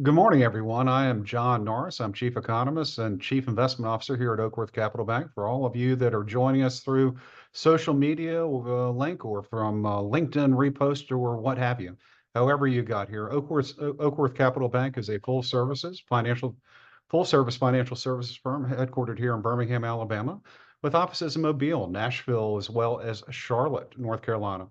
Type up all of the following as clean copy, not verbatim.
Good morning, everyone. I am John Norris. I'm Chief Economist and Chief Investment Officer here at Oakworth Capital Bank. For all of you that are joining us through social media link or from LinkedIn repost or what have you, however you got here, Oakworth Capital Bank is a full service financial services firm headquartered here in Birmingham, Alabama, with offices in Mobile, Nashville, as well as Charlotte, North Carolina.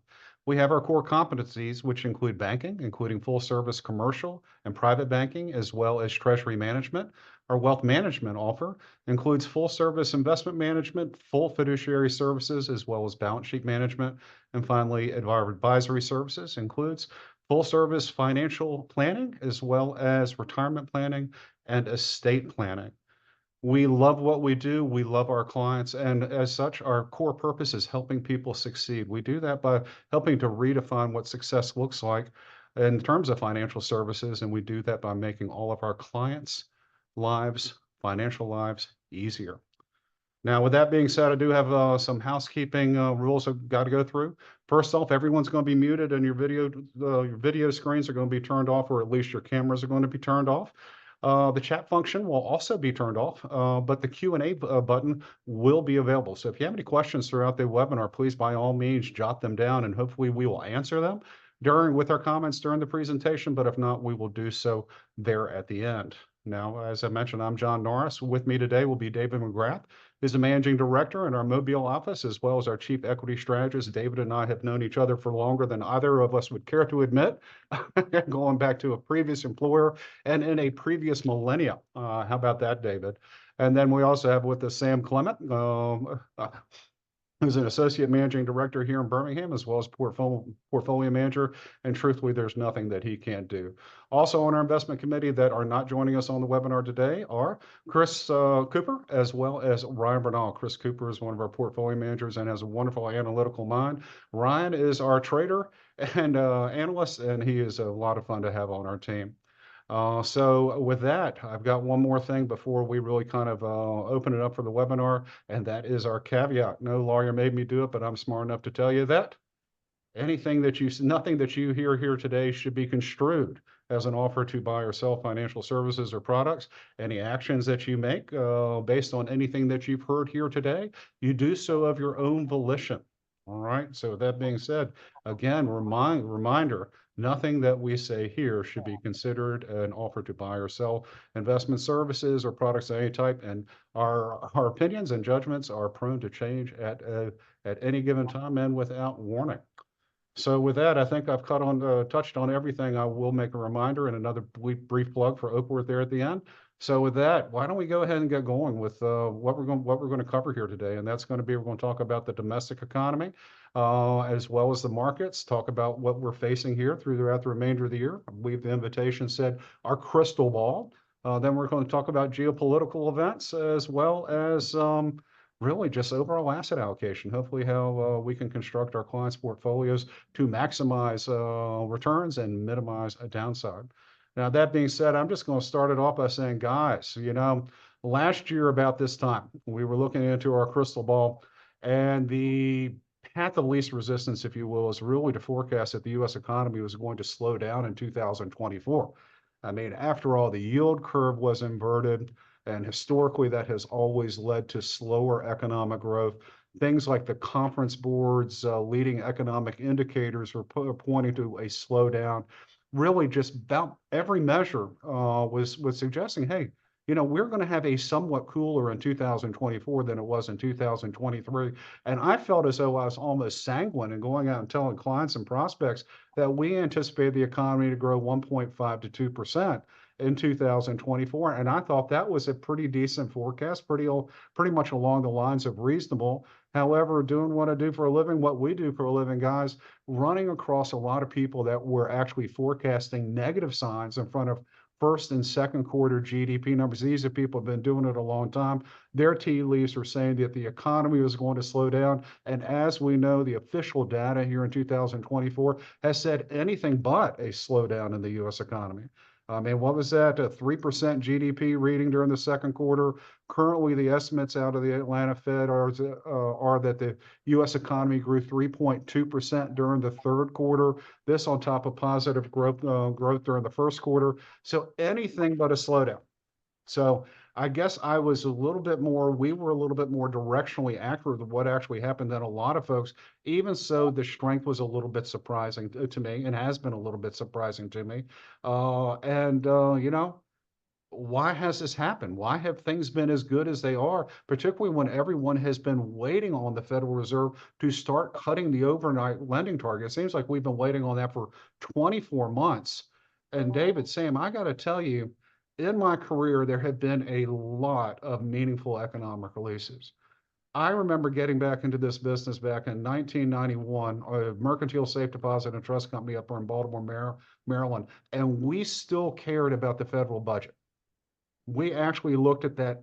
We have our core competencies, which include banking, including full service commercial and private banking, as well as treasury management. Our wealth management offer includes full service investment management, full fiduciary services, as well as balance sheet management. And finally, our advisory services includes full service financial planning, as well as retirement planning and estate planning. We love what we do. We love our clients. And as such, our core purpose is helping people succeed. We do that by helping to redefine what success looks like in terms of financial services. And we do that by making all of our clients' lives, financial lives, easier. Now, with that being said, I do have some housekeeping rules I've got to go through. First off, everyone's going to be muted and your video screens are going to be turned off, or at least your cameras are going to be turned off. The chat function will also be turned off, but the Q&A button will be available. So if you have any questions throughout the webinar, please, by all means, jot them down, and hopefully we will answer them with our comments during the presentation. But if not, we will do so there at the end. Now, as I mentioned, I'm John Norris. With me today will be David McGrath, who's the managing director in our Mobile office, as well as our chief equity strategist. David and I have known each other for longer than either of us would care to admit, going back to a previous employer and in a previous millennia. How about that, David? And then we also have with us Sam Clement, who's an associate managing director here in Birmingham, as well as portfolio manager. And truthfully, there's nothing that he can't do. Also on our investment committee that are not joining us on the webinar today are Chris Cooper, as well as Ryan Bernal. Chris Cooper is one of our portfolio managers and has a wonderful analytical mind. Ryan is our trader and analyst, and he is a lot of fun to have on our team. So with that, I've got one more thing before we really kind of open it up for the webinar, and that is our caveat. No lawyer made me do it, but I'm smart enough to tell you that nothing that you hear here today should be construed as an offer to buy or sell financial services or products. Any actions that you make based on anything that you've heard here today, you do so of your own volition. All right. So with that being said, again, reminder, nothing that we say here should be considered an offer to buy or sell investment services or products of any type. And our opinions and judgments are prone to change at any given time and without warning. So with that, I think I've touched on everything. I will make a reminder and another brief plug for Oakworth there at the end. So with that, why don't we go ahead and get going with what we're going to cover here today? And that's going to be, we're going to talk about the domestic economy, as well as the markets, talk about what we're facing here throughout the remainder of the year. I believe the invitation said our crystal ball. Then we're going to talk about geopolitical events, as well as really just overall asset allocation. Hopefully how we can construct our clients' portfolios to maximize returns and minimize a downside. Now, that being said, I'm just going to start it off by saying, guys, last year about this time, we were looking into our crystal ball, and the path of least resistance, if you will, is really to forecast that the U.S. economy was going to slow down in 2024. I mean, after all, the yield curve was inverted, and historically that has always led to slower economic growth. Things like the Conference Board's leading economic indicators were pointing to a slowdown. Really, just about every measure was suggesting, hey, we're going to have a somewhat cooler in 2024 than it was in 2023. And I felt as though I was almost sanguine in going out and telling clients and prospects that we anticipate the economy to grow 1.5 to 2% in 2024. And I thought that was a pretty decent forecast, pretty much along the lines of reasonable. However, doing what I do for a living, what we do for a living, guys, running across a lot of people that were actually forecasting negative signs in front of first and second quarter GDP numbers. These are people who have been doing it a long time. Their tea leaves are saying that the economy was going to slow down. And as we know, the official data here in 2024 has said anything but a slowdown in the U.S. economy. I mean, what was that? A 3% GDP reading during the second quarter. Currently, the estimates out of the Atlanta Fed are that the U.S. economy grew 3.2% during the third quarter. This on top of positive growth during the first quarter. So anything but a slowdown. So I guess we were a little bit more directionally accurate with what actually happened than a lot of folks. Even so, the strength was a little bit surprising to me and has been a little bit surprising to me. You know, why has this happened? Why have things been as good as they are, particularly when everyone has been waiting on the Federal Reserve to start cutting the overnight lending target? It seems like we've been waiting on that for 24 months. And David, Sam, I got to tell you, in my career, there have been a lot of meaningful economic releases. I remember getting back into this business back in 1991, a mercantile safe deposit and trust company up in Baltimore, Maryland, and we still cared about the federal budget. We actually looked at that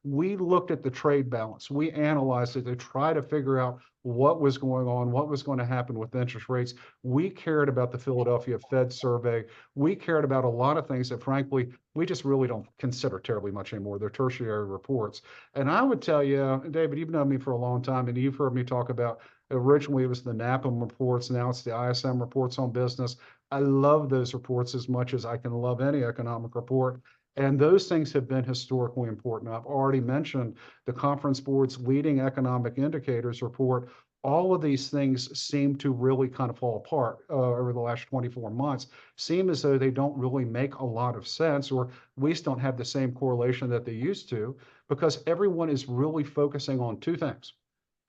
we looked at the trade balance. We analyzed it to try to figure out what was going on, what was going to happen with interest rates. We cared about the Philadelphia Fed survey. We cared about a lot of things that frankly, we just really don't consider terribly much anymore. They're tertiary reports. And I would tell you, David, you've known me for a long time and you've heard me talk about originally it was the NAPM reports. Now it's the ISM reports on business. I love those reports as much as I can love any economic report. And those things have been historically important. I've already mentioned the Conference Board's leading economic indicators report. All of these things seem to really kind of fall apart over the last 24 months, seem as though they don't really make a lot of sense, or at least don't have the same correlation that they used to, because everyone is really focusing on two things: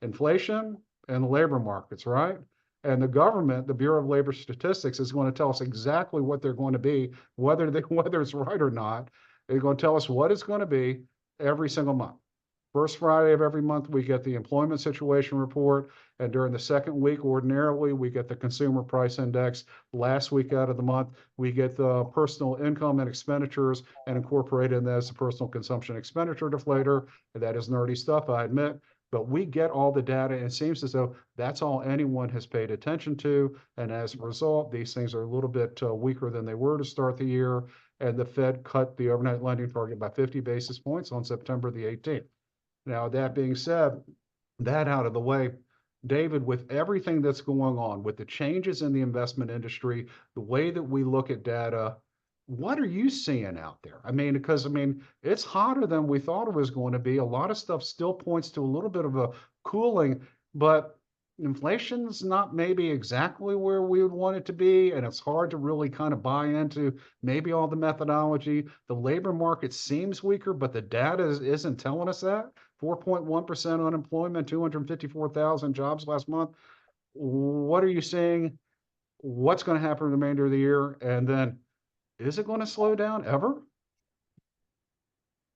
inflation and the labor markets, right? And the government, the Bureau of Labor Statistics, is going to tell us exactly what they're going to be, whether it's right or not. They're going to tell us what it's going to be every single month. First Friday of every month, we get the employment situation report. And during the second week, ordinarily, we get the consumer price index. Last week out of the month, we get the personal income and expenditures and incorporate in that as the personal consumption expenditure deflator. And that is nerdy stuff, I admit. But we get all the data, and it seems as though that's all anyone has paid attention to. And as a result, these things are a little bit weaker than they were to start the year. And the Fed cut the overnight lending target by 50 basis points on September the 18th. Now, that being said, that out of the way, David, with everything that's going on, with the changes in the investment industry, the way that we look at data, what are you seeing out there? I mean, because it's hotter than we thought it was going to be. A lot of stuff still points to a little bit of a cooling, but inflation's not maybe exactly where we would want it to be. And it's hard to really kind of buy into maybe all the methodology. The labor market seems weaker, but the data isn't telling us that. 4.1% unemployment, 254,000 jobs last month. What are you seeing? What's going to happen in the remainder of the year? And then, is it going to slow down ever?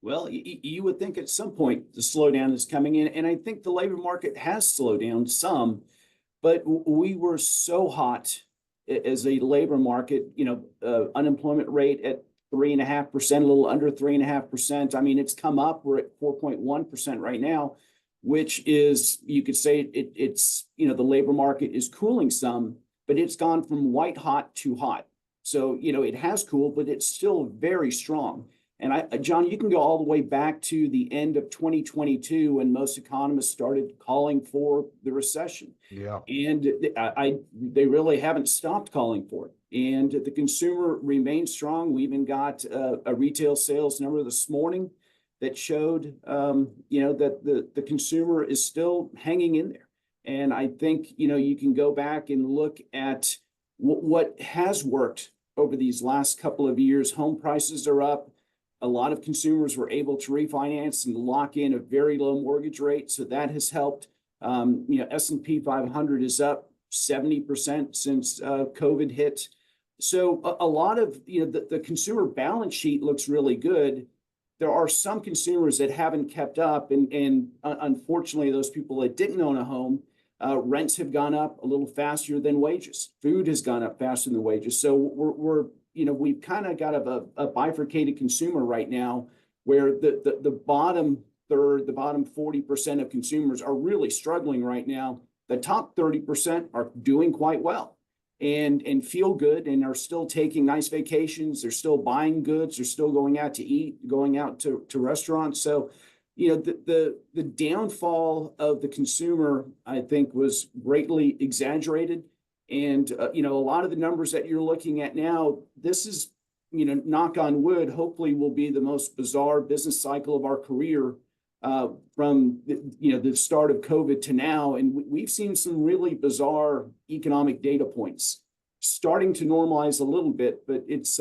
Well, you would think at some point the slowdown is coming in, and I think the labor market has slowed down some, but we were so hot as a labor market, unemployment rate at 3.5%, a little under 3.5%. I mean, it's come up. We're at 4.1% right now, which is, you could say it's the labor market is cooling some, but it's gone from white hot to hot. So, it has cooled, but it's still very strong. And John, you can go all the way back to the end of 2022 when most economists started calling for the recession. Yeah. And they really haven't stopped calling for it. And the consumer remains strong. We even got a retail sales number this morning that showed, that the consumer is still hanging in there. And I think, you can go back and look at what has worked over these last couple of years. Home prices are up. A lot of consumers were able to refinance and lock in a very low mortgage rate. So that has helped. S&P 500 is up 70% since COVID hit. So a lot of, the consumer balance sheet looks really good. There are some consumers that haven't kept up. And unfortunately, those people that didn't own a home, rents have gone up a little faster than wages. Food has gone up faster than wages. So we've kind of got a bifurcated consumer right now, where the bottom third, the bottom 40% of consumers are really struggling right now. The top 30% are doing quite well. and feel good and are still taking nice vacations. They're still buying goods. They're still going out to eat, going out to restaurants. So, the downfall of the consumer, I think, was greatly exaggerated. And, a lot of the numbers that you're looking at now, this is, knock on wood, hopefully will be the most bizarre business cycle of our career from the start of COVID to now. And we've seen some really bizarre economic data points starting to normalize a little bit, but it's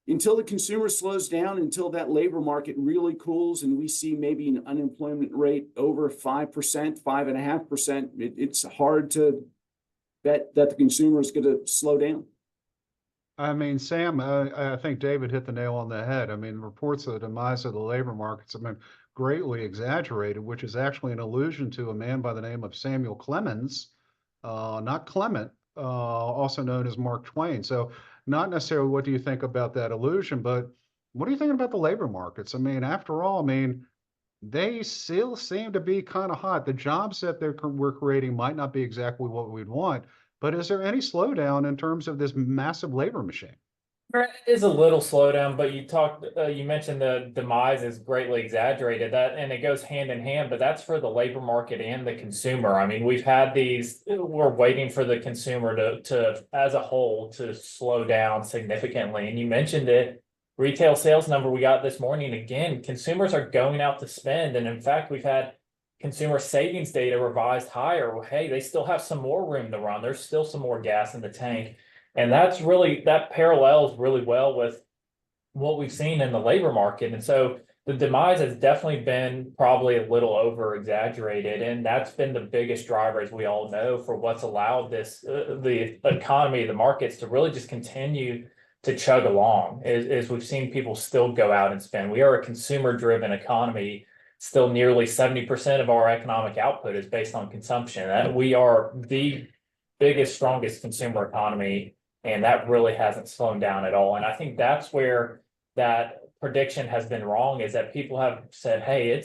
until the consumer slows down, until that labor market really cools and we see maybe an unemployment rate over 5%, 5.5%, it's hard to bet that the consumer is going to slow down. I mean, Sam, I think David hit the nail on the head. I mean, reports of the demise of the labor markets have been greatly exaggerated, which is actually an allusion to a man by the name of Samuel Clemens, not Clement, also known as Mark Twain. So, not necessarily what do you think about that allusion, but what are you thinking about the labor markets? I mean, after all, I mean, they still seem to be kind of hot. The jobs that we're creating might not be exactly what we'd want, but is there any slowdown in terms of this massive labor machine? There is a little slowdown, but you mentioned the demise is greatly exaggerated. That and it goes hand in hand, but that's for the labor market and the consumer. I mean, we're waiting for the consumer to as a whole to slow down significantly. And you mentioned it, retail sales number we got this morning. Again, consumers are going out to spend, and in fact, we've had consumer savings data revised higher. Well, hey, they still have some more room to run. There's still some more gas in the tank. And that parallels really well with what we've seen in the labor market. And so the demise has definitely been probably a little over exaggerated. And that's been the biggest driver, as we all know, for what's allowed the economy, the markets to really just continue to chug along is we've seen people still go out and spend. We are a consumer driven economy. Still nearly 70% of our economic output is based on consumption. We are the biggest, strongest consumer economy. And that really hasn't slowed down at all. And I think that's where that prediction has been wrong, is that people have said, hey,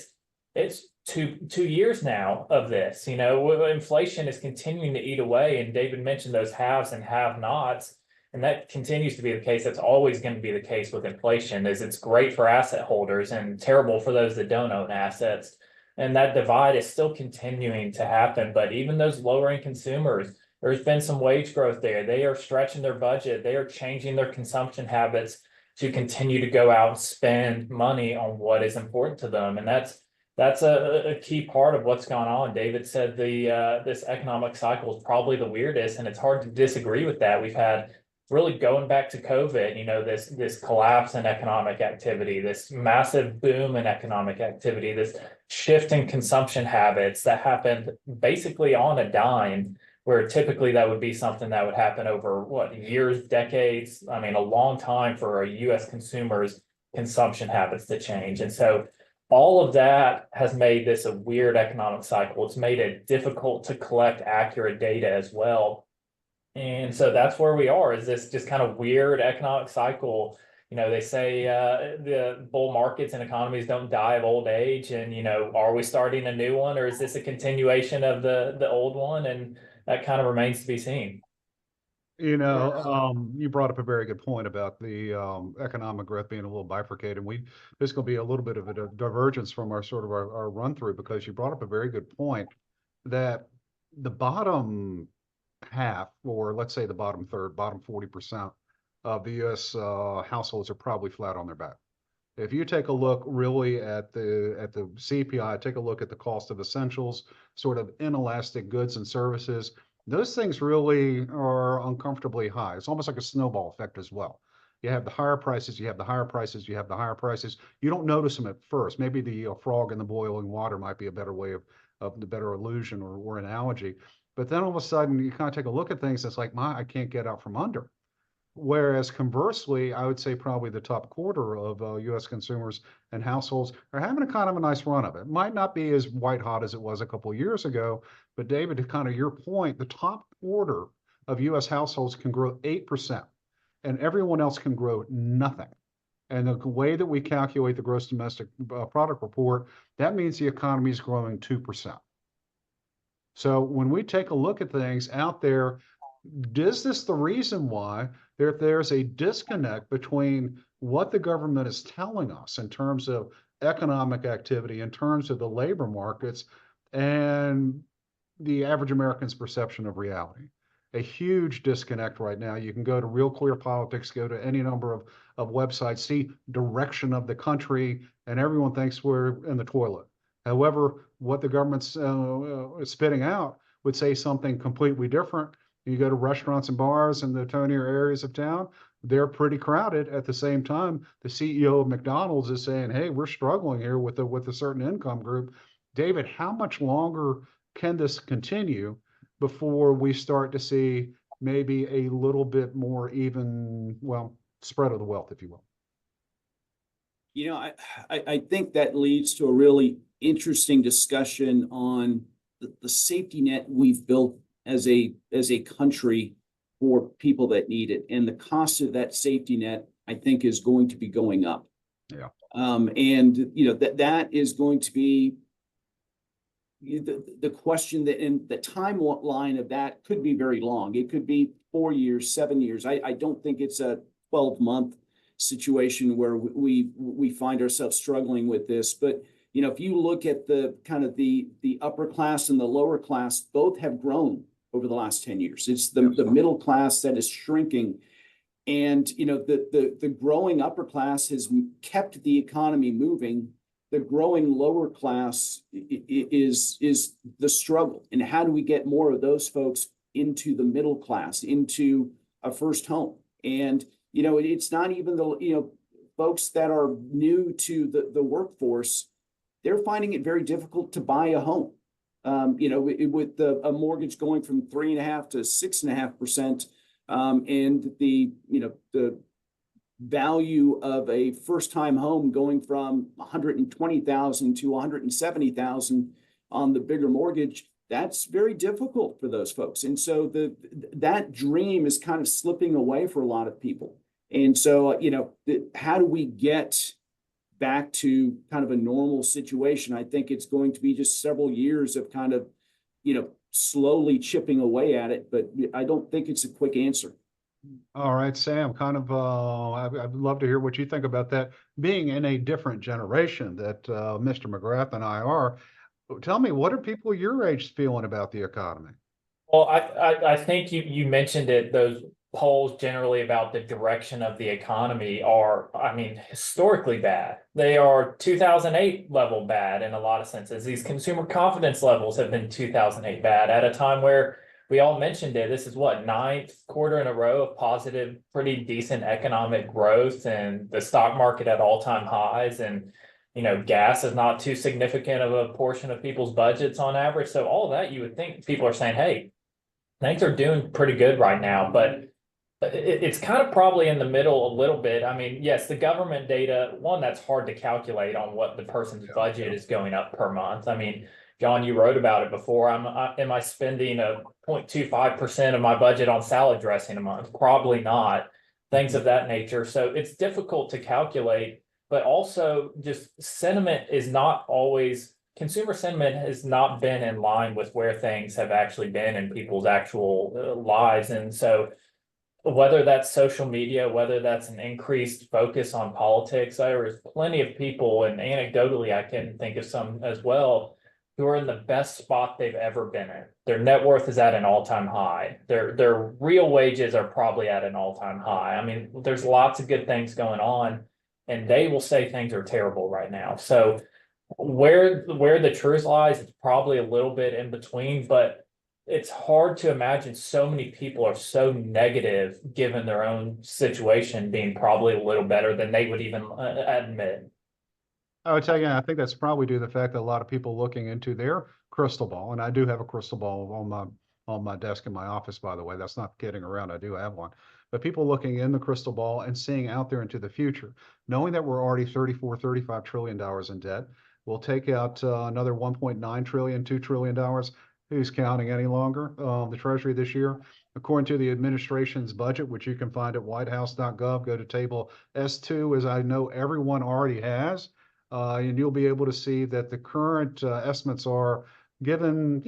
it's two years now of this. Inflation is continuing to eat away. And David mentioned those haves and have-nots. And that continues to be the case. That's always going to be the case with inflation, is it's great for asset holders and terrible for those that don't own assets. And that divide is still continuing to happen. But even those lower-end consumers, there's been some wage growth there. They are stretching their budget. They are changing their consumption habits to continue to go out and spend money on what is important to them. And that's a key part of what's gone on. David said this economic cycle is probably the weirdest, and it's hard to disagree with that. We've had really going back to COVID, this collapse in economic activity, this massive boom in economic activity, this shift in consumption habits that happened basically on a dime, where typically that would be something that would happen over years, decades. I mean, a long time for a US consumers' consumption habits to change. And so all of that has made this a weird economic cycle. It's made it difficult to collect accurate data as well. And so that's where we are, is this just kind of weird economic cycle. They say the bull markets and economies don't die of old age. And, are we starting a new one, or is this a continuation of the old one? And that kind of remains to be seen. You brought up a very good point about the economic growth being a little bifurcated. There's going to be a little bit of a divergence from our run through, because you brought up a very good point that the bottom half, or let's say the bottom third, bottom 40% of the U.S. Households are probably flat on their back. If you take a look really at the CPI, take a look at the cost of essentials, sort of inelastic goods and services, those things really are uncomfortably high. It's almost like a snowball effect as well. You have the higher prices, you have the higher prices, you have the higher prices. You don't notice them at first. Maybe the frog in the boiling water might be a better way of the better illusion or analogy. But then all of a sudden you kind of take a look at things, it's like, I can't get out from under. Whereas conversely, I would say probably the top quarter of U.S. consumers and households are having a kind of a nice run of it. Might not be as white hot as it was a couple of years ago, but David, to kind of your point, the top quarter of U.S. households can grow 8%, and everyone else can grow nothing. And the way that we calculate the gross domestic product report, that means the economy is growing 2%. So when we take a look at things out there, is this the reason why there's a disconnect between what the government is telling us in terms of economic activity, in terms of the labor markets, and the average American's perception of reality? A huge disconnect right now. You can go to Real Clear Politics, go to any number of websites, see direction of the country, and everyone thinks we're in the toilet. However, what the government's spitting out would say something completely different. You go to restaurants and bars in the tonier areas of town, they're pretty crowded. At the same time, the CEO of McDonald's is saying, hey, we're struggling here with a certain income group. David, how much longer can this continue before we start to see maybe a little bit more even, well, spread of the wealth, if you will? You know, I think that leads to a really interesting discussion on the safety net we've built as a country for people that need it. And the cost of that safety net, I think, is going to be going up. Yeah. And you know, that is going to be the question, that in the timeline of that could be very long. It could be 4 years, 7 years. I don't think it's a 12-month situation where we find ourselves struggling with this. But you know, if you look at the kind of the upper class and the lower class, both have grown over the last 10 years. It's the middle class that is shrinking. And you know, the growing upper class has kept the economy moving. The growing lower class is the struggle. And how do we get more of those folks into the middle class, into a first home? And you know, it's not even the folks that are new to the workforce. They're finding it very difficult to buy a home. You know, with a mortgage going from 3.5% to 6.5%, and the value of a first-time home going from $120,000 to $170,000 on the bigger mortgage, that's very difficult for those folks. And so that dream is kind of slipping away for a lot of people. And so, you know, how do we get back to kind of a normal situation? I think it's going to be just several years of kind of, you know, slowly chipping away at it, but I don't think it's a quick answer. All right, Sam, kind of, I'd love to hear what you think about that. Being in a different generation that Mr. McGrath and I are, tell me, what are people your age feeling about the economy? Well, I think you mentioned it, those polls generally about the direction of the economy are, I mean, historically bad. They are 2008 level bad in a lot of senses. These consumer confidence levels have been 2008 bad at a time where we all mentioned it. This is what, ninth quarter in a row of positive, pretty decent economic growth, and the stock market at all-time highs. And you know, gas is not too significant of a portion of people's budgets on average. So all of that, you would think people are saying, hey, things are doing pretty good right now, but it's kind of probably in the middle a little bit. I mean, yes, the government data, one, that's hard to calculate on what the person's budget is going up per month. I mean, John, you wrote about it before. Am I spending a 0.25% of my budget on salad dressing a month? Probably not. Things of that nature. So it's difficult to calculate, but also just sentiment is not always, consumer sentiment has not been in line with where things have actually been in people's actual lives. And so whether that's social media, whether that's an increased focus on politics, there is plenty of people, and anecdotally, I can think of some as well, who are in the best spot they've ever been in. Their net worth is at an all-time high. Their real wages are probably at an all-time high. I mean, there's lots of good things going on, and they will say things are terrible right now. So where the truth lies, it's probably a little bit in between, but it's hard to imagine so many people are so negative given their own situation being probably a little better than they would even admit. I would tell you, I think that's probably due to the fact that a lot of people looking into their crystal ball, and I do have a crystal ball on my desk in my office, by the way. That's not kidding around. I do have one. But people looking in the crystal ball and seeing out there into the future, knowing that we're already 34, $35 trillion in debt, we'll take out another 1.9 trillion, $2 trillion. Who's counting any longer? The Treasury this year, according to the administration's budget, which you can find at whitehouse.gov, go to table S2, as I know everyone already has. And you'll be able to see that the current estimates are given,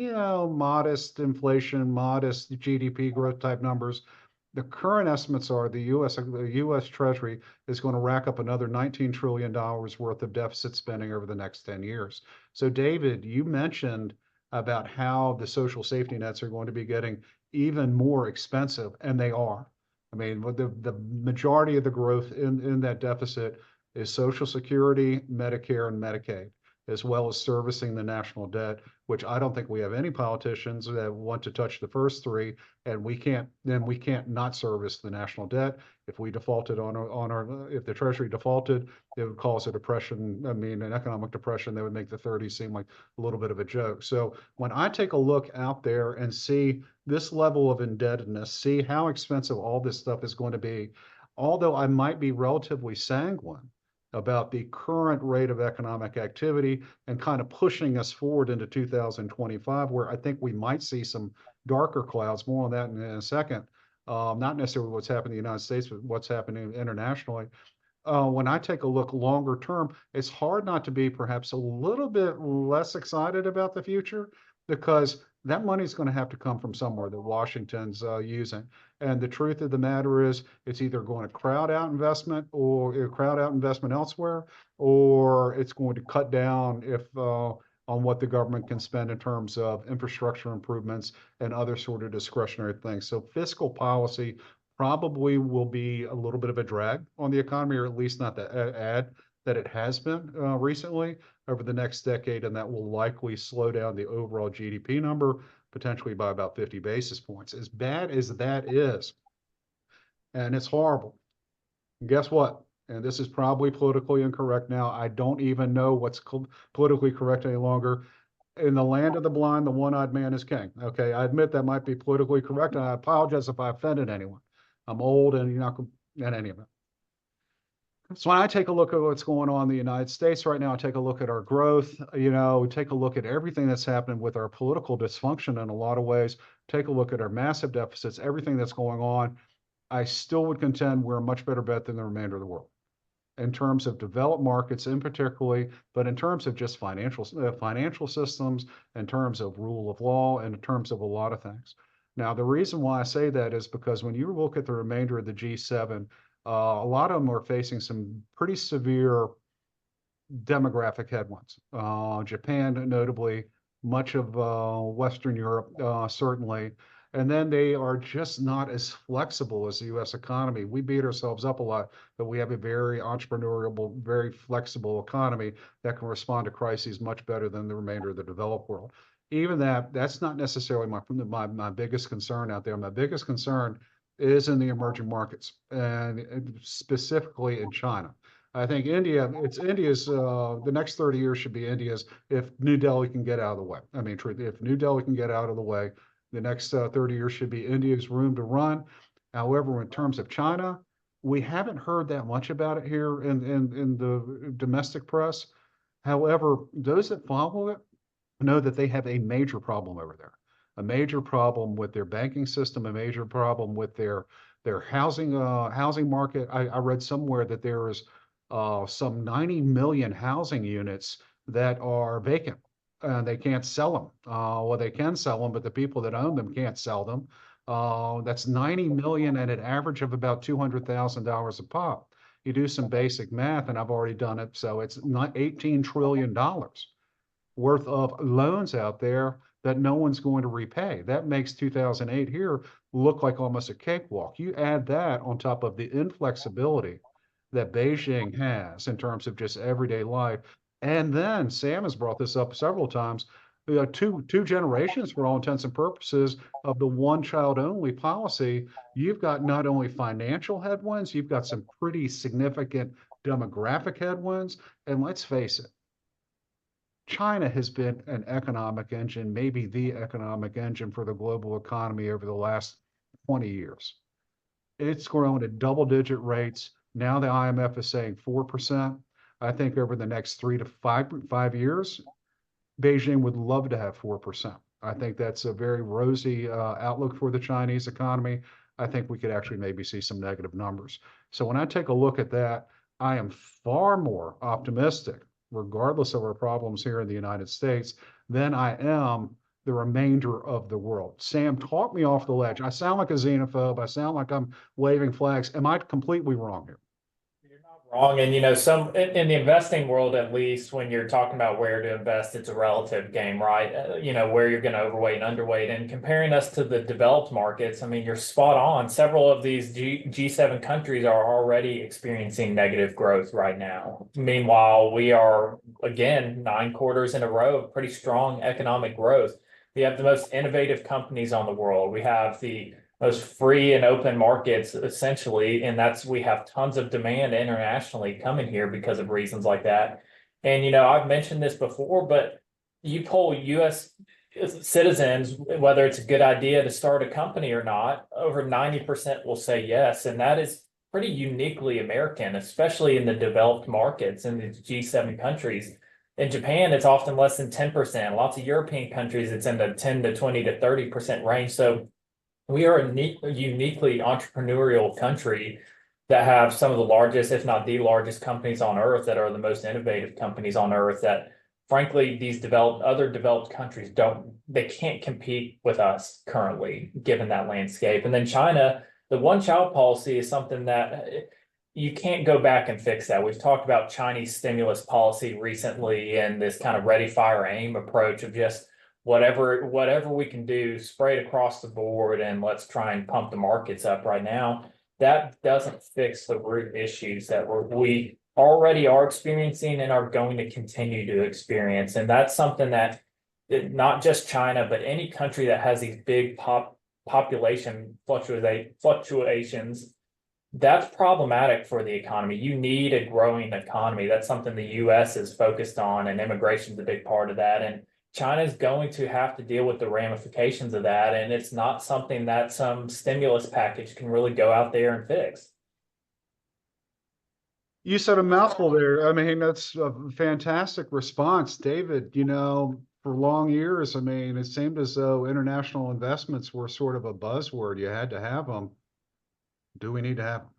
modest inflation, modest GDP growth type numbers, the current estimates are the US Treasury is going to rack up another $19 trillion worth of deficit spending over the next 10 years. So David, you mentioned about how the social safety nets are going to be getting even more expensive, and they are. I mean, the majority of the growth in that deficit is Social Security, Medicare, and Medicaid, as well as servicing the national debt, which I don't think we have any politicians that want to touch the first three, and we can't not service the national debt. If we defaulted if the Treasury defaulted, it would cause a depression. I mean, an economic depression that would make the 30s seem like a little bit of a joke. So when I take a look out there and see this level of indebtedness, see how expensive all this stuff is going to be, although I might be relatively sanguine about the current rate of economic activity and kind of pushing us forward into 2025, where I think we might see some darker clouds. More on that in a second. Not necessarily what's happening in the United States, but what's happening internationally. When I take a look longer term, it's hard not to be perhaps a little bit less excited about the future, because that money is going to have to come from somewhere that Washington's using. And the truth of the matter is, it's either going to crowd out investment or crowd out investment elsewhere, or it's going to cut down on what the government can spend in terms of infrastructure improvements and other sort of discretionary things. So fiscal policy probably will be a little bit of a drag on the economy, or at least not the add that it has been recently over the next decade, and that will likely slow down the overall GDP number potentially by about 50 basis points. As bad as that is, and it's horrible, guess what? And this is probably politically incorrect now. I don't even know what's politically correct any longer. In the land of the blind, the one-eyed man is king. Okay, I admit that might be politically correct, and I apologize if I offended anyone. I'm old, and you're not in any of it. So when I take a look at what's going on in the United States right now, I take a look at our growth, take a look at everything that's happening with our political dysfunction in a lot of ways, take a look at our massive deficits, everything that's going on. I still would contend we're a much better bet than the remainder of the world in terms of developed markets in particularly, but in terms of just financial systems, in terms of rule of law, and in terms of a lot of things. Now, the reason why I say that is because when you look at the remainder of the G7, a lot of them are facing some pretty severe demographic headwinds. Japan, notably, much of Western Europe, certainly. And then they are just not as flexible as the US economy. We beat ourselves up a lot, but we have a very entrepreneurial, very flexible economy that can respond to crises much better than the remainder of the developed world. Even that's not necessarily my biggest concern out there. My biggest concern is in the emerging markets, and specifically in China. I think it's India's, the next 30 years should be India's if New Delhi can get out of the way. I mean, truly, if New Delhi can get out of the way, the next 30 years should be India's room to run. However, in terms of China, we haven't heard that much about it here in the domestic press. However, those that follow it know that they have a major problem over there, a major problem with their banking system, a major problem with their housing market. I read somewhere that there is some 90 million housing units that are vacant. They can't sell them. Well, they can sell them, but the people that own them can't sell them. That's 90 million at an average of about $200,000 a pop. You do some basic math, and I've already done it, so it's not $18 trillion worth of loans out there that no one's going to repay. That makes 2008 here look like almost a cakewalk. You add that on top of the inflexibility that Beijing has in terms of just everyday life. And then Sam has brought this up several times. Two generations, for all intents and purposes, of the one child only policy. You've got not only financial headwinds, you've got some pretty significant demographic headwinds. And let's face it, China has been an economic engine, maybe the economic engine for the global economy over the last 20 years. It's grown at double-digit rates. Now the IMF is saying 4%. I think over the next 3 to 5 years, Beijing would love to have 4%. I think that's a very rosy outlook for the Chinese economy. I think we could actually maybe see some negative numbers. So when I take a look at that, I am far more optimistic, regardless of our problems here in the United States, than I am the remainder of the world. Sam, talk me off the ledge. I sound like a xenophobe. I sound like I'm waving flags. Am I completely wrong here? You're not wrong. And, you know, in the investing world, at least when you're talking about where to invest, it's a relative game, right? You know, where you're going to overweight and underweight. And comparing us to the developed markets, I mean, you're spot on. Several of these G7 countries are already experiencing negative growth right now. Meanwhile, we are, again, 9 quarters in a row of pretty strong economic growth. We have the most innovative companies on the world. We have the most free and open markets, essentially, and we have tons of demand internationally coming here because of reasons like that. And you know, I've mentioned this before, but you poll U.S. citizens whether it's a good idea to start a company or not, over 90% will say yes, and that is pretty uniquely American, especially in the developed markets in the G7 countries. In Japan, it's often less than 10%. Lots of European countries, it's in the 10 to 20 to 30% range. So we are a uniquely entrepreneurial country that have some of the largest, if not the largest companies on earth that are the most innovative companies on earth that frankly, these other developed countries they can't compete with us currently, given that landscape. And then China, the one child policy is something that you can't go back and fix that. We've talked about Chinese stimulus policy recently and this kind of ready, fire, aim approach of just whatever we can do, spray it across the board, and let's try and pump the markets up right now. That doesn't fix the root issues that we already are experiencing and are going to continue to experience. And that's something that not just China, but any country that has these big population fluctuations, that's problematic for the economy. You need a growing economy. That's something the U.S. is focused on, and immigration is a big part of that. And China is going to have to deal with the ramifications of that. And it's not something that some stimulus package can really go out there and fix. You said a mouthful there. I mean, that's a fantastic response, David. You know, for long years, I mean, it seemed as though international investments were sort of a buzzword. You had to have them. Do we need to have them?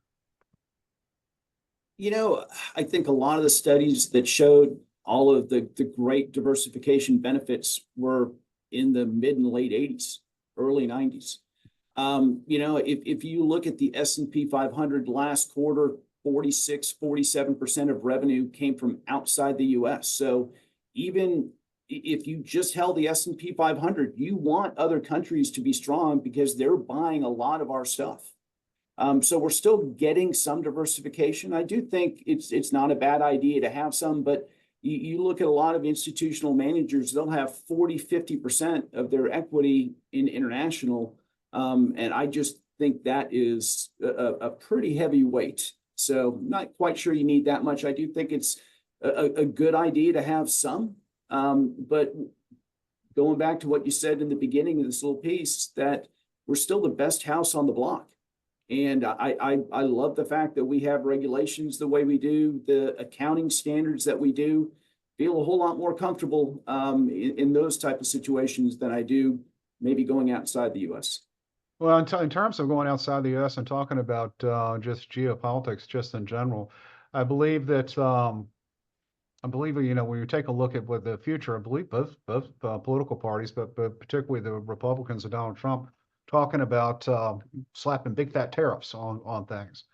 You know, I think a lot of the studies that showed all of the great diversification benefits were in the mid and late 80s, early 90s. You know, if you look at the S&P 500 last quarter, 47% of revenue came from outside the US. So even if you just held the S&P 500, you want other countries to be strong because they're buying a lot of our stuff. So we're still getting some diversification. I do think it's not a bad idea to have some, but you look at a lot of institutional managers, they'll have 40-50% of their equity in international. And I just think that is a pretty heavy weight. So not quite sure you need that much. I do think it's a good idea to have some. But going back to what you said in the beginning of this little piece, that we're still the best house on the block. And I love the fact that we have regulations the way we do, the accounting standards that we do. Feel a whole lot more comfortable in those type of situations than I do maybe going outside the U.S. Well, in terms of going outside the U.S. and talking about just geopolitics, just in general, I believe that you know, when you take a look at what the future, I believe both political parties, but particularly the Republicans and Donald Trump, talking about slapping big fat tariffs on things.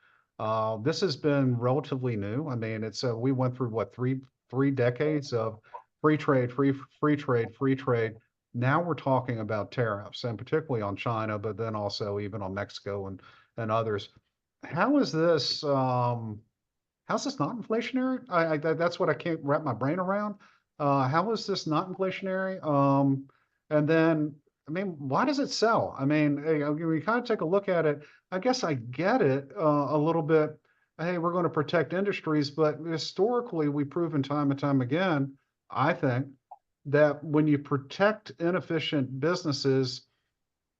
This has been relatively new. I mean, it's we went through what three decades of free trade. Now we're talking about tariffs, and particularly on China, but then also even on Mexico and others. How is this? How's this not inflationary? That's what I can't wrap my brain around. How is this not inflationary? And then, I mean, why does it sell? I mean, we kind of take a look at it. I guess I get it a little bit. Hey, we're going to protect industries, but historically, we've proven time and time again, I think, that when you protect inefficient businesses,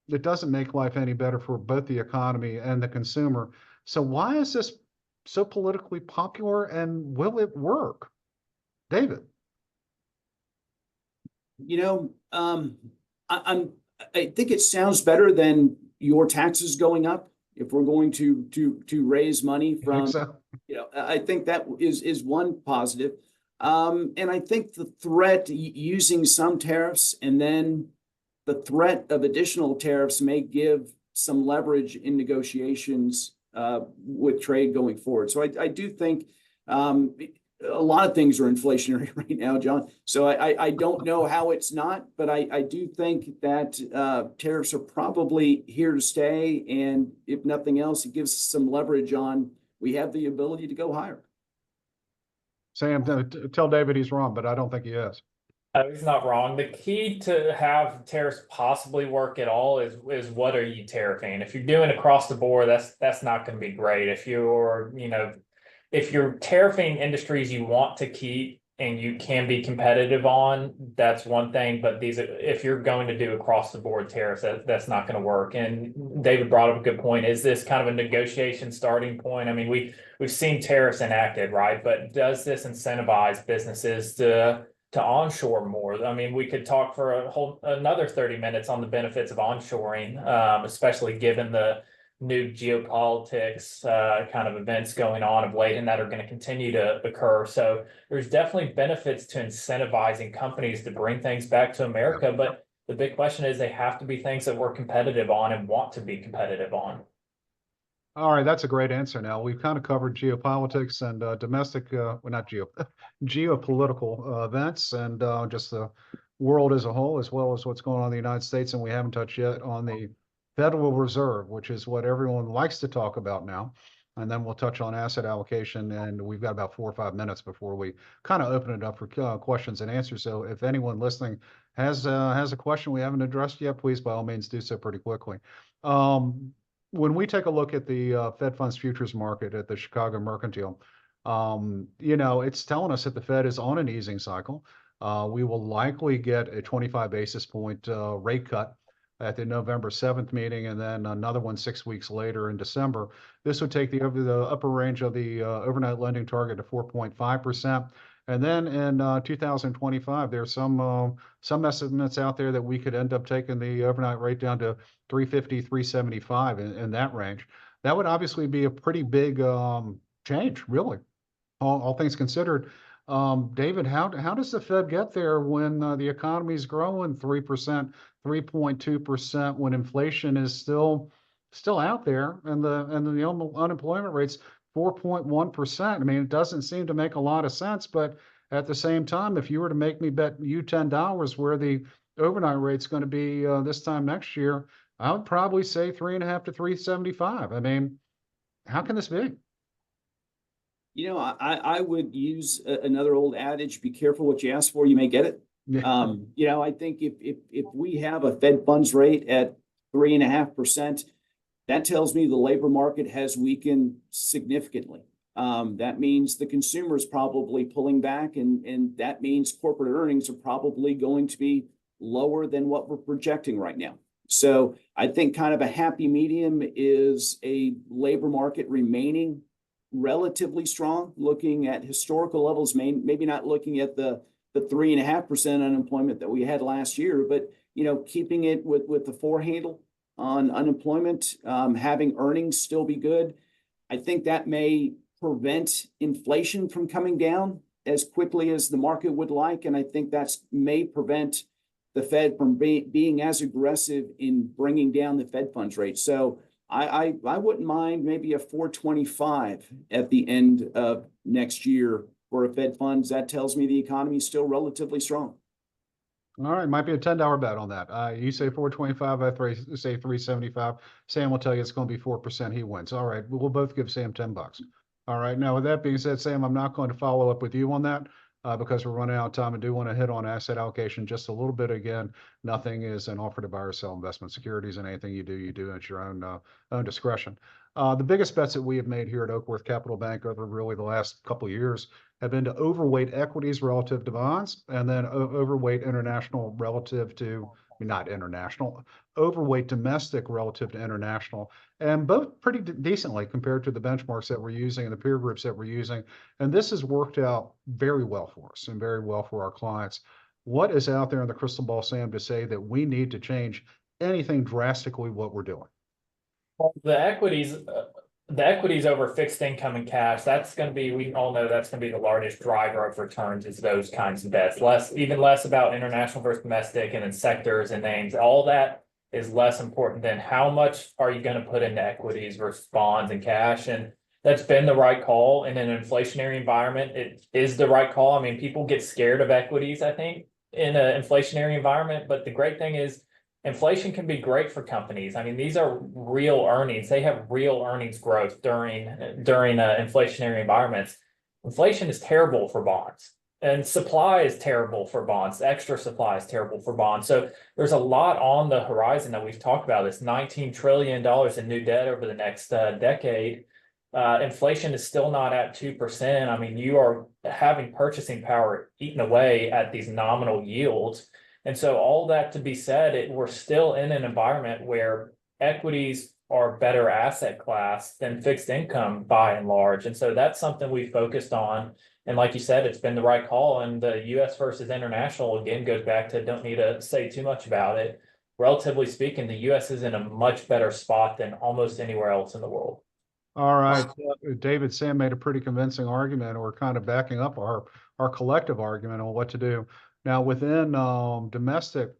it doesn't make life any better for both the economy and the consumer. So why is this so politically popular, and will it work? David. You know, I think it sounds better than your taxes going up. If we're going to raise money from, So? you know, I think that is one positive. And I think the threat using some tariffs and then the threat of additional tariffs may give some leverage in negotiations with trade going forward. So I do think a lot of things are inflationary right now, John. So I don't know how it's not, but I do think that tariffs are probably here to stay. And if nothing else, it gives us some leverage on, we have the ability to go higher. Sam, tell David he's wrong, but I don't think he is. He's not wrong. The key to have tariffs possibly work at all is what are you tariffing? If you're doing across the board, that's not going to be great. If you're, if you're tariffing industries you want to keep and you can be competitive on, that's one thing. But if you're going to do across the board tariffs, that's not going to work. And David brought up a good point. Is this kind of a negotiation starting point? I mean, we've seen tariffs enacted, right? But does this incentivize businesses to onshore more? I mean, we could talk for another 30 minutes on the benefits of onshoring, especially given the new geopolitics kind of events going on of late and that are going to continue to occur. So there's definitely benefits to incentivizing companies to bring things back to America. But the big question is they have to be things that we're competitive on and want to be competitive on. All right, that's a great answer. Now we've kind of covered geopolitics and domestic, well, not geopolitical events and just the world as a whole, as well as what's going on in the United States. And we haven't touched yet on the Federal Reserve, which is what everyone likes to talk about now. And then we'll touch on asset allocation. And we've got about 4 or 5 minutes before we kind of open it up for questions and answers. So if anyone listening has a question we haven't addressed yet, please by all means do so pretty quickly. When we take a look at the Fed funds futures market at the Chicago Mercantile, it's telling us that the Fed is on an easing cycle. We will likely get a 25 basis point rate cut at the November 7th meeting, and then another one 6 weeks later in December. This would take the upper range of the overnight lending target to 4.5%. And then in 2025, there's some estimates out there that we could end up taking the overnight rate down to 350, 375 in that range. That would obviously be a pretty big change, really, all things considered. David, how does the Fed get there when the economy is growing 3%, 3.2%, when inflation is still out there and the unemployment rate's 4.1%? I mean, it doesn't seem to make a lot of sense, but at the same time, if you were to make me bet you $10 where the overnight rate's going to be this time next year, I would probably say 3.5 to 375. I mean, how can this be? I would use another old adage: be careful what you ask for, you may get it. Yeah. I think if we have a Fed funds rate at 3.5%, that tells me the labor market has weakened significantly. That means the consumer is probably pulling back, and that means corporate earnings are probably going to be lower than what we're projecting right now. So I think kind of a happy medium is a labor market remaining relatively strong, looking at historical levels, maybe not looking at the 3.5% unemployment that we had last year, but keeping it with the 4 handle on unemployment, having earnings still be good. I think that may prevent inflation from coming down as quickly as the market would like, and I think that may prevent the Fed from being as aggressive in bringing down the Fed funds rate. So I wouldn't mind maybe a 425 at the end of next year for a Fed funds. That tells me the economy is still relatively strong. All right, might be a $10 bet on that. You say 425, I say 375. Sam will tell you it's going to be 4%. He wins. All right, we'll both give Sam $10. All right. Now, with that being said, Sam, I'm not going to follow up with you on that because we're running out of time. I do want to hit on asset allocation just a little bit again. Nothing is an offer to buy or sell investment securities, and anything you do at your own discretion. The biggest bets that we have made here at Oakworth Capital Bank over really the last couple of years have been to overweight equities relative to bonds, and then overweight international relative to, not international, overweight domestic relative to international, and both pretty decently compared to the benchmarks that we're using and the peer groups that we're using. And this has worked out very well for us and very well for our clients. What is out there in the crystal ball, Sam, to say that we need to change anything drastically what we're doing? The equities, the equities over fixed income and cash, that's going to be, we all know that's going to be the largest driver of returns is those kinds of bets. Even less about international versus domestic and then sectors and names. All that is less important than how much are you going to put into equities versus bonds and cash. And that's been the right call in an inflationary environment. It is the right call. I mean, people get scared of equities, I think, in an inflationary environment. But the great thing is, inflation can be great for companies. I mean, these are real earnings. They have real earnings growth during inflationary environments. Inflation is terrible for bonds, and supply is terrible for bonds. Extra supply is terrible for bonds. So there's a lot on the horizon that we've talked about. This $19 trillion in new debt over the next decade. Inflation is still not at 2%. I mean, you are having purchasing power eaten away at these nominal yields. And so all that to be said, we're still in an environment where equities are a better asset class than fixed income by and large. And so that's something we focused on. And like you said, it's been the right call. And the US versus international, again, goes back to don't need to say too much about it. Relatively speaking, the US is in a much better spot than almost anywhere else in the world. All right, David, Sam made a pretty convincing argument, or kind of backing up our collective argument on what to do. Now, within domestic,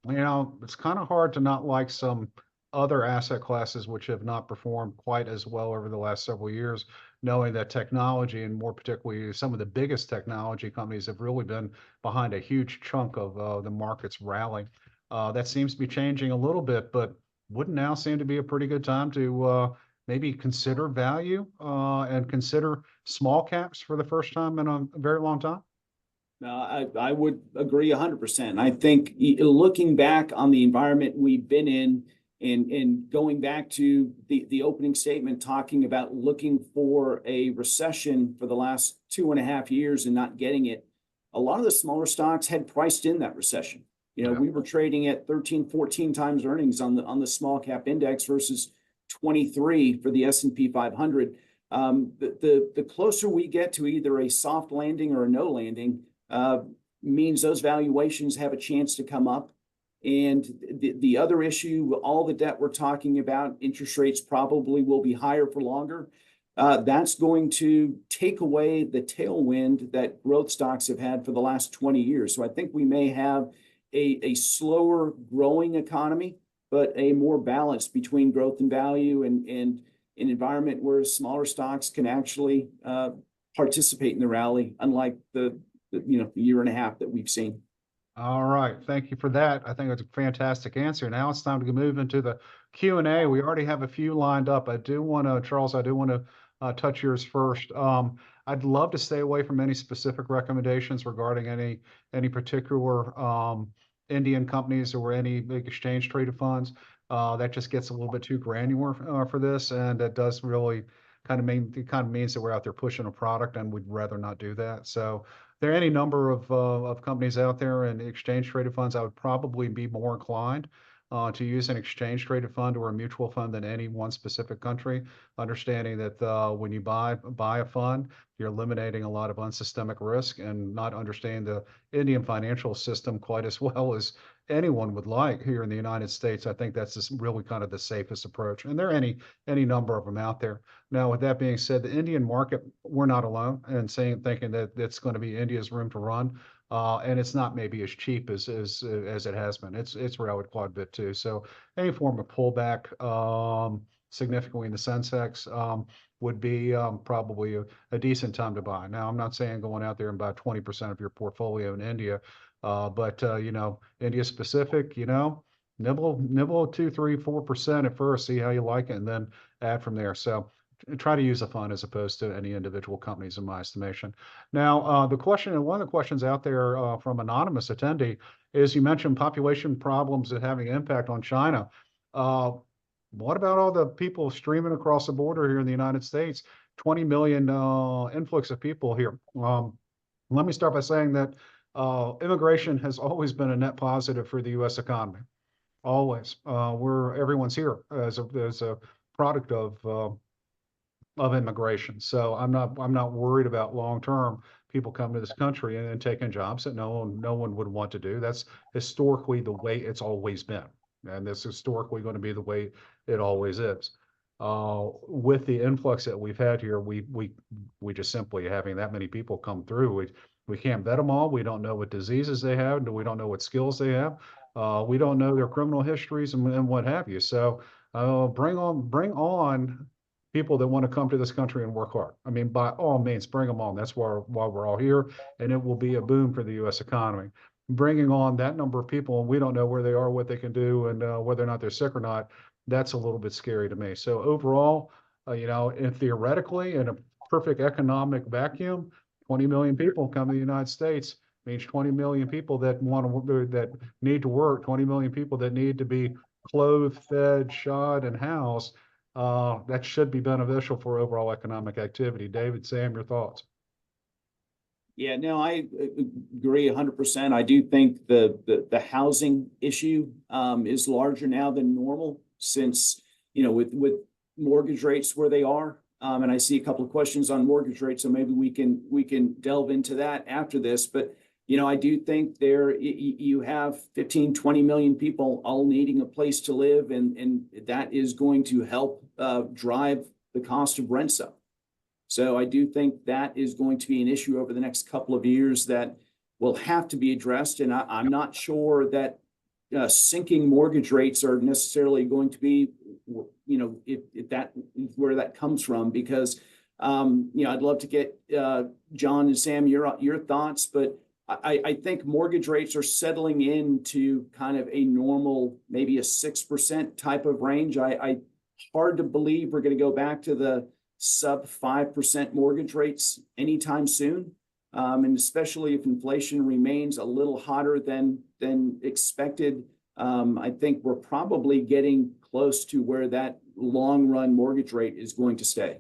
it's kind of hard to not like some other asset classes which have not performed quite as well over the last several years, knowing that technology, and more particularly some of the biggest technology companies, have really been behind a huge chunk of the market's rally. That seems to be changing a little bit, but wouldn't now seem to be a pretty good time to maybe consider value and consider small caps for the first time in a very long time? I would agree 100%. I think looking back on the environment we've been in and going back to the opening statement, talking about looking for a recession for the last 2.5 years and not getting it, a lot of the smaller stocks had priced in that recession. We were trading at 13, 14 times earnings on the small cap index versus 23 for the S&P 500. The closer we get to either a soft landing or a no landing, means those valuations have a chance to come up. And the other issue, all the debt we're talking about, interest rates probably will be higher for longer. That's going to take away the tailwind that growth stocks have had for the last 20 years. So I think we may have a slower growing economy, but a more balance between growth and value, and an environment where smaller stocks can actually participate in the rally, unlike the year and a half that we've seen. All right, thank you for that. I think that's a fantastic answer. Now it's time to move into the Q&A. We already have a few lined up. Charles, I do want to touch yours first. I'd love to stay away from any specific recommendations regarding any particular Indian companies or any big exchange traded funds. That just gets a little bit too granular for this, and it does really kind of means that we're out there pushing a product, and we'd rather not do that. So there are any number of companies out there and exchange traded funds. I would probably be more inclined to use an exchange traded fund or a mutual fund than any one specific country, understanding that when you buy a fund, you're eliminating a lot of unsystemic risk and not understanding the Indian financial system quite as well as anyone would like here in the United States. I think that's just really kind of the safest approach. And there are any number of them out there. Now, with that being said, the Indian market, we're not alone in thinking that it's going to be India's room to run. And it's not maybe as cheap as it has been. It's rallied quite a bit too. So any form of pullback significantly in the Sensex would be probably a decent time to buy. Now, I'm not saying going out there and buy 20% of your portfolio in India, but India specific, nibble 2, 3, 4% at first, see how you like it, and then add from there. So try to use a fund as opposed to any individual companies, in my estimation. Now, one of the questions out there from anonymous attendee is, you mentioned population problems and having an impact on China. What about all the people streaming across the border here in the United States? 20 million influx of people here. Let me start by saying that immigration has always been a net positive for the U.S. economy. Always. Everyone's here as a product of immigration. So I'm not worried about long-term people coming to this country and taking jobs that no one would want to do. That's historically the way it's always been. And that's historically going to be the way it always is. with the influx that we've had here, we just simply having that many people come through. We can't vet them all. We don't know what diseases they have, and we don't know what skills they have. We don't know their criminal histories and what have you. So bring on people that want to come to this country and work hard. I mean, by all means, bring them on. That's why we're all here, and it will be a boom for the U.S. economy. Bringing on that number of people, and we don't know where they are, what they can do, and whether or not they're sick or not, that's a little bit scary to me. So overall, and theoretically, in a perfect economic vacuum, 20 million people come to the United States means 20 million people that that need to work, 20 million people that need to be clothed, fed, shod, and housed. That should be beneficial for overall economic activity. David, Sam, your thoughts? Yeah, no, I agree 100%. I do think the housing issue is larger now than normal since, with mortgage rates where they are. And I see a couple of questions on mortgage rates, so maybe we can delve into that after this. But, I do think you have 15, 20 million people all needing a place to live, and that is going to help drive the cost of rents up. So I do think that is going to be an issue over the next couple of years that will have to be addressed. And I'm not sure that sinking mortgage rates are necessarily going to be, if that where that comes from, because I'd love to get John and Sam your thoughts, but I think mortgage rates are settling into kind of a normal, maybe a 6% type of range. I hard to believe we're going to go back to the sub 5% mortgage rates anytime soon. And especially if inflation remains a little hotter than expected, I think we're probably getting close to where that long run mortgage rate is going to stay.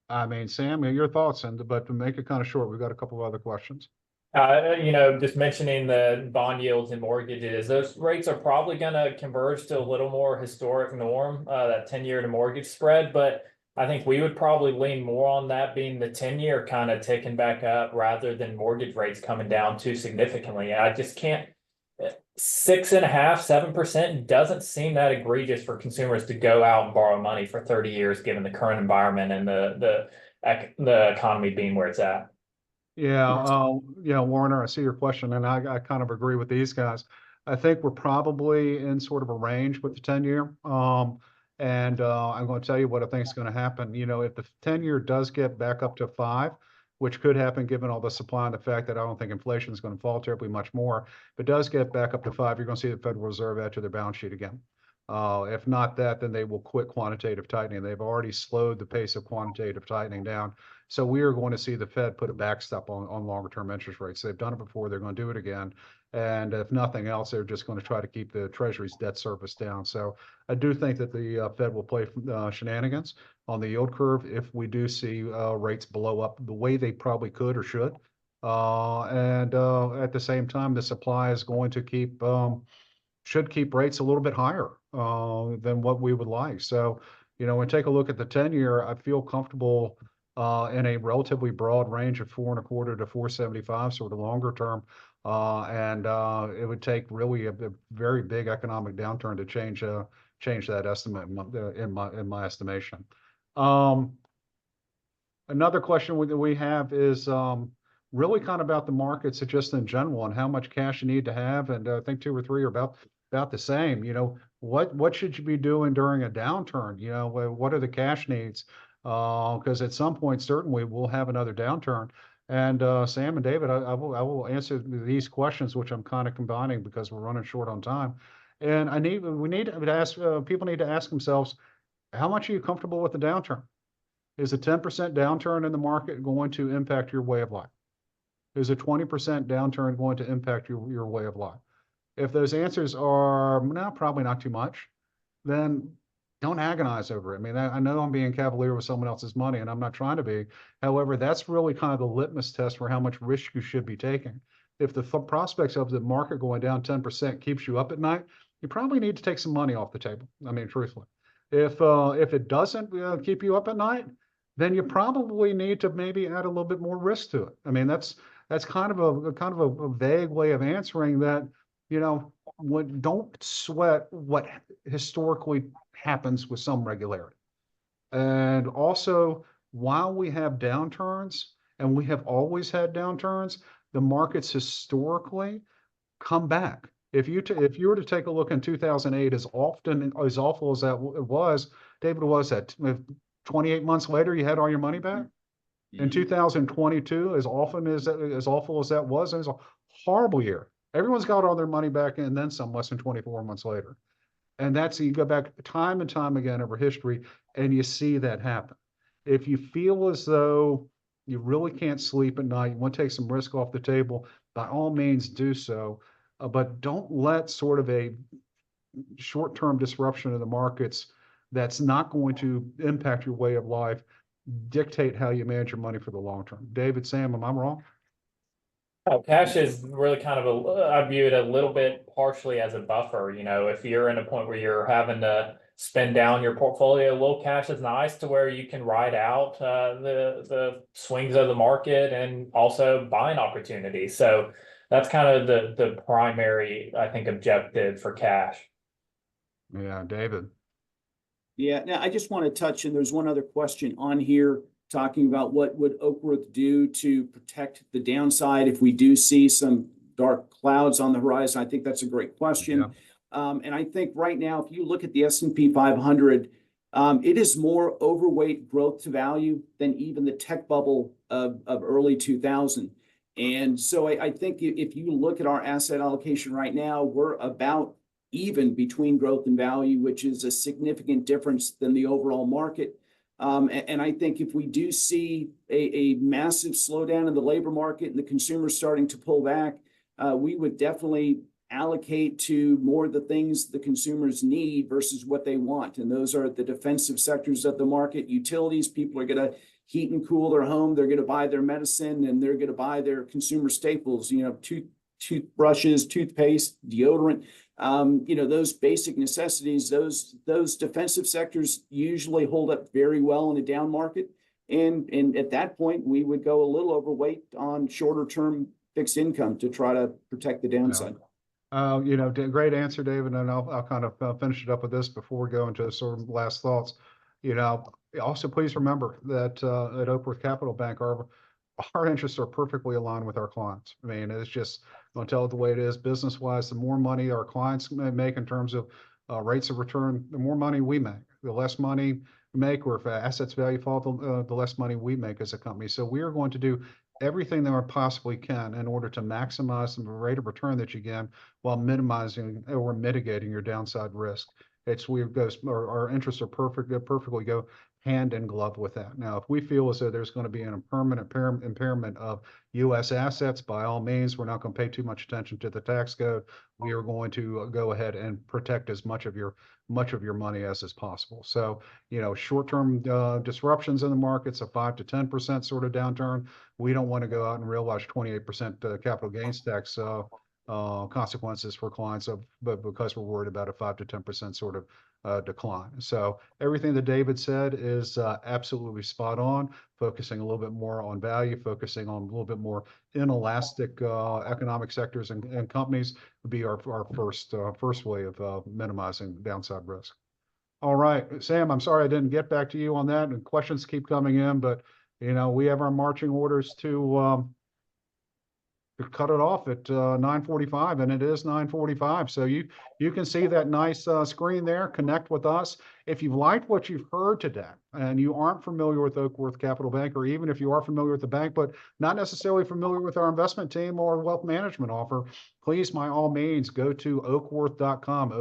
I mean, Sam, your thoughts, but to make it kind of short, we've got a couple of other questions. Just mentioning the bond yields and mortgages, those rates are probably going to converge to a little more historic norm, that 10-year to mortgage spread. But I think we would probably lean more on that being the 10-year kind of ticking back up rather than mortgage rates coming down too significantly. I just can't. 6.5%, 7% doesn't seem that egregious for consumers to go out and borrow money for 30 years, given the current environment and the economy being where it's at. Yeah, Warner, I see your question, and I kind of agree with these guys. I think we're probably in sort of a range with the 10-year. And I'm going to tell you what I think is going to happen. If the 10-year does get back up to 5, which could happen given all the supply and the fact that I don't think inflation is going to fall terribly much more, if it does get back up to 5, you're going to see the Federal Reserve add to their balance sheet again. If not that, then they will quit quantitative tightening. They've already slowed the pace of quantitative tightening down. So we are going to see the Fed put a backstop on longer term interest rates. They've done it before. They're going to do it again. And if nothing else, they're just going to try to keep the Treasury's debt service down. So I do think that the Fed will play shenanigans on the yield curve if we do see rates blow up the way they probably could or should. And at the same time, the supply is going to should keep rates a little bit higher than what we would like. So, when we take a look at the 10-year, I feel comfortable in a relatively broad range of 4.25 to 4.75, sort of longer term. And it would take really a very big economic downturn to change that estimate in my estimation. Another question that we have is really kind of about the markets just in general and how much cash you need to have. And I think 2 or 3 are about the same. What should you be doing during a downturn? What are the cash needs? Because at some point, certainly we'll have another downturn. And Sam and David, I will answer these questions, which I'm kind of combining because we're running short on time. And we need to ask, people need to ask themselves, how much are you comfortable with the downturn? Is a 10% downturn in the market going to impact your way of life? Is a 20% downturn going to impact your way of life? If those answers are no, probably not too much, then don't agonize over it. I mean, I know I'm being cavalier with someone else's money, and I'm not trying to be. However, that's really kind of the litmus test for how much risk you should be taking. If the prospects of the market going down 10% keeps you up at night, you probably need to take some money off the table. I mean, truthfully, if it doesn't keep you up at night, then you probably need to maybe add a little bit more risk to it. I mean, that's kind of a vague way of answering that. don't sweat what historically happens with some regularity. And also, while we have downturns, and we have always had downturns, the markets historically come back. If you were to take a look in 2008, as awful as that it was, David, was that 28 months later you had all your money back? In 2022, as awful as that was, it was a horrible year. Everyone's got all their money back and then some less than 24 months later. And you go back time and time again over history, and you see that happen. If you feel as though you really can't sleep at night, you want to take some risk off the table, by all means do so. But don't let sort of a short-term disruption of the markets that's not going to impact your way of life dictate how you manage your money for the long term. David, Sam, am I wrong? Cash is really kind of I view it a little bit partially as a buffer. If you're in a point where you're having to spend down your portfolio, a little cash is nice to where you can ride out the swings of the market and also buying opportunities. So that's kind of the primary, I think, objective for cash. Yeah, David. Yeah, now I just want to touch, and there's one other question on here talking about what would Oakworth do to protect the downside if we do see some dark clouds on the horizon. I think that's a great question. Yeah. And I think right now, if you look at the S&P 500, it is more overweight growth to value than even the tech bubble of early 2000. And so I think if you look at our asset allocation right now, we're about even between growth and value, which is a significant difference than the overall market. And I think if we do see a massive slowdown in the labor market and the consumers starting to pull back, we would definitely allocate to more of the things the consumers need versus what they want. And those are the defensive sectors of the market. Utilities, people are going to heat and cool their home. They're going to buy their medicine, and they're going to buy their consumer staples, toothbrushes, toothpaste, deodorant. Those basic necessities, those defensive sectors usually hold up very well in a down market. And at that point, we would go a little overweight on shorter term fixed income to try to protect the downside. Great answer, David. And I'll kind of finish it up with this before we go into sort of last thoughts. Also please remember that at Oakworth Capital Bank, our interests are perfectly aligned with our clients. I mean, it's just, I'm going to tell it the way it is. Business wise, the more money our clients make in terms of rates of return, the more money we make. The less money we make, or if assets value fall, the less money we make as a company. So we are going to do everything that we possibly can in order to maximize the rate of return that you get while minimizing or mitigating your downside risk. Our interests are perfectly go hand in glove with that. Now, if we feel as though there's going to be an permanent impairment of U.S. assets, by all means, we're not going to pay too much attention to the tax code. We are going to go ahead and protect as much of your money as is possible. So, short-term disruptions in the markets, a 5 to 10% sort of downturn. We don't want to go out and realize 28% capital gains tax consequences for clients, but because we're worried about a 5 to 10% sort of decline. So everything that David said is absolutely spot on. Focusing a little bit more on value, focusing on a little bit more inelastic economic sectors and companies would be our first way of minimizing downside risk. All right, Sam, I'm sorry I didn't get back to you on that, and questions keep coming in, but we have our marching orders to cut it off at 9:45, and it is 9:45. So you can see that nice screen there. Connect with us. If you've liked what you've heard today and you aren't familiar with Oakworth Capital Bank, or even if you are familiar with the bank but not necessarily familiar with our investment team or wealth management offer, please, by all means, go to oakworth.com,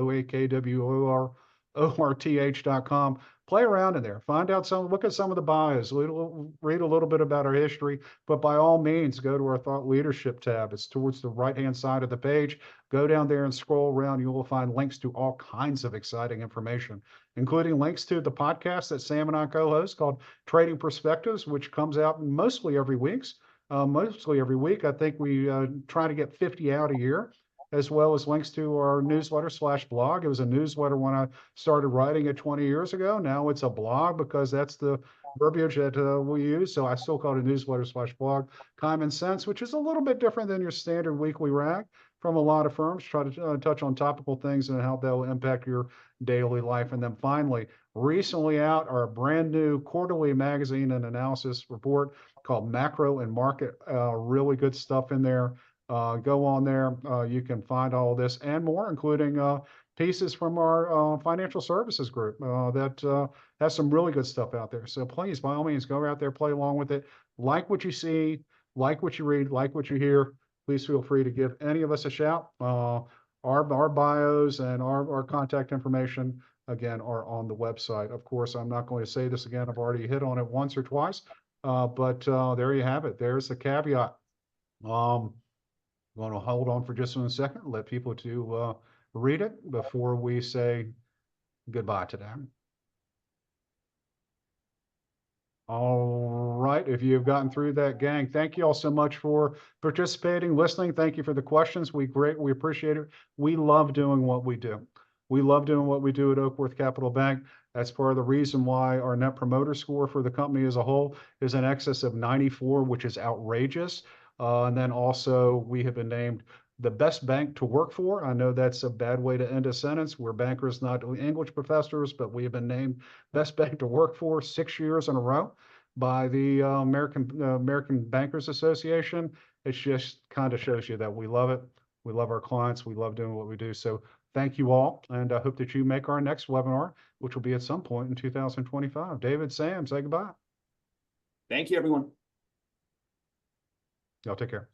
OAKWORTH.com. Play around in there, look at some of the bios, read a little bit about our history, but by all means, go to our thought leadership tab. It's towards the right-hand side of the page. Go down there and scroll around. You will find links to all kinds of exciting information, including links to the podcast that Sam and I co-host called Trading Perspectives, which comes out mostly every week. I think we try to get 50 out a year, as well as links to our newsletter/blog. It was a newsletter when I started writing it 20 years ago. Now it's a blog because that's the verbiage that we use. So I still call it a newsletter/blog. Common Sense, which is a little bit different than your standard weekly rag. from a lot of firms, try to touch on topical things and how they'll impact your daily life. And then finally, recently out, our brand new quarterly magazine and analysis report called Macro and Market. Really good stuff in there. Go on there. You can find all of this and more, including pieces from our financial services group that has some really good stuff out there. So please, by all means, go out there, play along with it. Like what you see, like what you read, like what you hear. Please feel free to give any of us a shout. Our bios and our contact information, again, are on the website. Of course, I'm not going to say this again. I've already hit on it once or twice, but there you have it. There's the caveat. I'm going to hold on for just a second, let people to read it before we say goodbye to them. All right, if you've gotten through that, gang, thank you all so much for participating, listening. Thank you for the questions. We appreciate it. We love doing what we do. We love doing what we do at Oakworth Capital Bank. That's part of the reason why our net promoter score for the company as a whole is in excess of 94, which is outrageous. And then also we have been named the best bank to work for. I know that's a bad way to end a sentence. We're bankers, not English professors, but we have been named best bank to work for 6 years in a row by the American Bankers Association. It just kind of shows you that we love it. We love our clients. We love doing what we do. So thank you all. And I hope that you make our next webinar, which will be at some point in 2025. David, Sam, say goodbye. Thank you, everyone. Y'all take care.